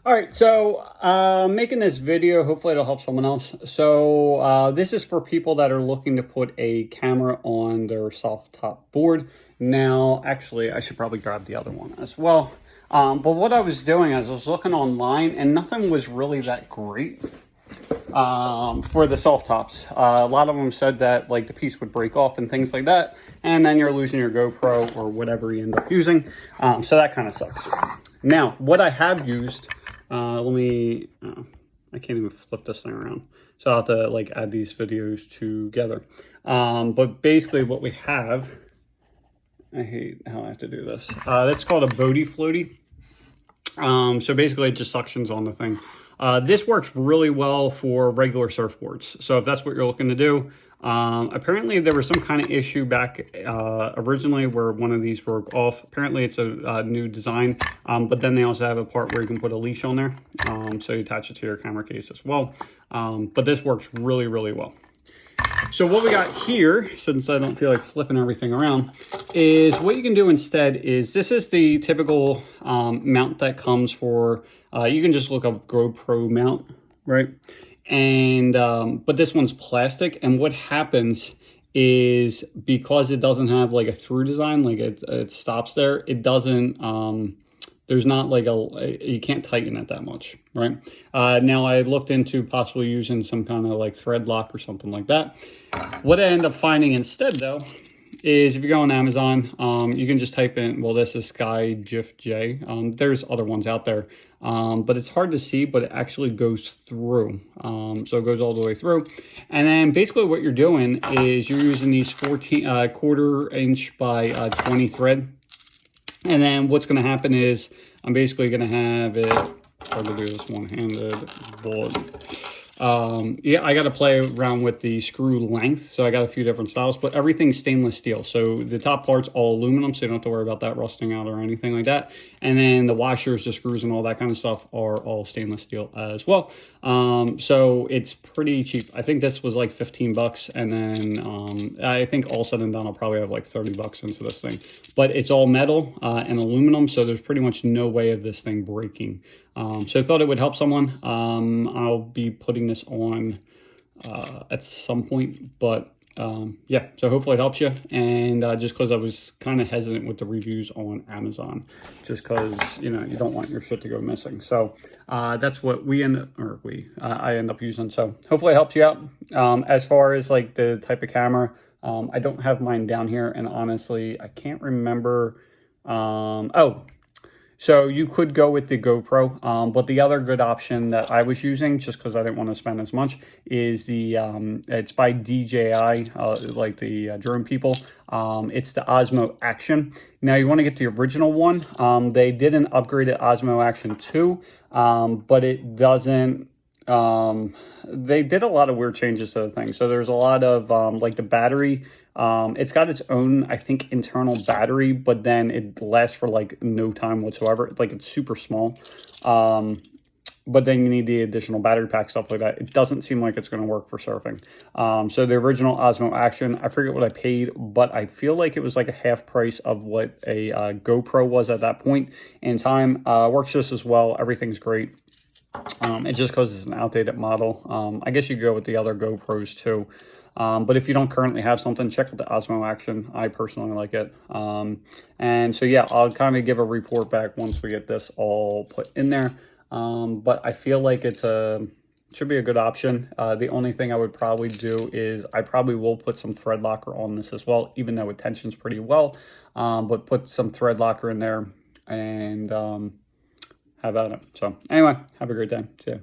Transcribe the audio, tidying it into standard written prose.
All right, so making this video, hopefully it'll help someone else. So this is for people that are looking to put a camera on their soft top board. Now, actually, I should probably grab the other one as well. But what I was doing is I was looking online and nothing was really that great for the soft tops. A lot of them said that like the piece would break off and things like that, and then you're losing your GoPro or whatever you end up using. So that kind of sucks. Now, what I have used, I can't even flip this thing around. So I'll have to like add these videos together. But basically what we have, I hate how I have to do this. That's called a Bodie floaty. So basically it just suctions on the thing. This works really well for regular surfboards. So if that's what you're looking to do, apparently there was some kind of issue back originally where one of these broke off. Apparently it's a new design, but then they also have a part where you can put a leash on there. So you attach it to your camera case as well. But this works really, really well. So what we got here, since I don't feel like flipping everything around, is what you can do instead is, this is the typical mount that comes for, you can just look up GoPro mount, right? And, but this one's plastic, and what happens is because it doesn't have like a through design, like it stops there, it doesn't, there's not like you can't tighten it that much, right? Now I looked into possibly using some kind of like thread lock or something like that. What I end up finding instead though, is if you go on Amazon, you can just type in, well, this is Sky GIF J. There's other ones out there, but it's hard to see, but it actually goes through. So it goes all the way through. And then basically what you're doing is you're using these 14 quarter inch by 20 thread. And then what's going to happen is I'm basically going to have it, hard to do this one-handed board. Yeah, I got to play around with the screw length. So I got a few different styles, but everything's stainless steel. So the top part's all aluminum, so you don't have to worry about that rusting out or anything like that. And then the washers, the screws, and all that kind of stuff are all stainless steel as well. So it's pretty cheap. I think this was like 15 bucks. And then I think all said and done, I'll probably have like 30 bucks into this thing. But it's all metal and aluminum, so there's pretty much no way of this thing breaking. So I thought it would help someone. I'll be putting this on at some point, but yeah, so hopefully it helps you. And just because I was kind of hesitant with the reviews on Amazon, just because, you know, you don't want your shit to go missing. So that's what I end up using. So hopefully it helps you out. As far as like the type of camera, I don't have mine down here, and honestly, I can't remember. So you could go with the GoPro, but the other good option that I was using, just because I didn't want to spend as much, is the, it's by DJI, like the drone people. It's the Osmo Action. Now you want to get the original one. They did an upgraded Osmo Action 2, but it doesn't, they did a lot of weird changes to the thing. So there's a lot of, like the battery, it's got its own, I think, internal battery, but then it lasts for like no time whatsoever. Like it's super small. But then you need the additional battery pack, stuff like that. It doesn't seem like it's going to work for surfing. So the original Osmo Action, I forget what I paid, but I feel like it was like a half price of what a GoPro was at that point in time. Works just as well. Everything's great. It's just because it's an outdated model. I guess you go with the other GoPros too. But if you don't currently have something, check out the Osmo Action. I personally like it. And so, yeah, I'll kind of give a report back once we get this all put in there. But I feel like it should be a good option. The only thing I would probably do is I probably will put some thread locker on this as well, even though it tensions pretty well. But put some thread locker in there and have at it. So anyway, have a great day. See ya.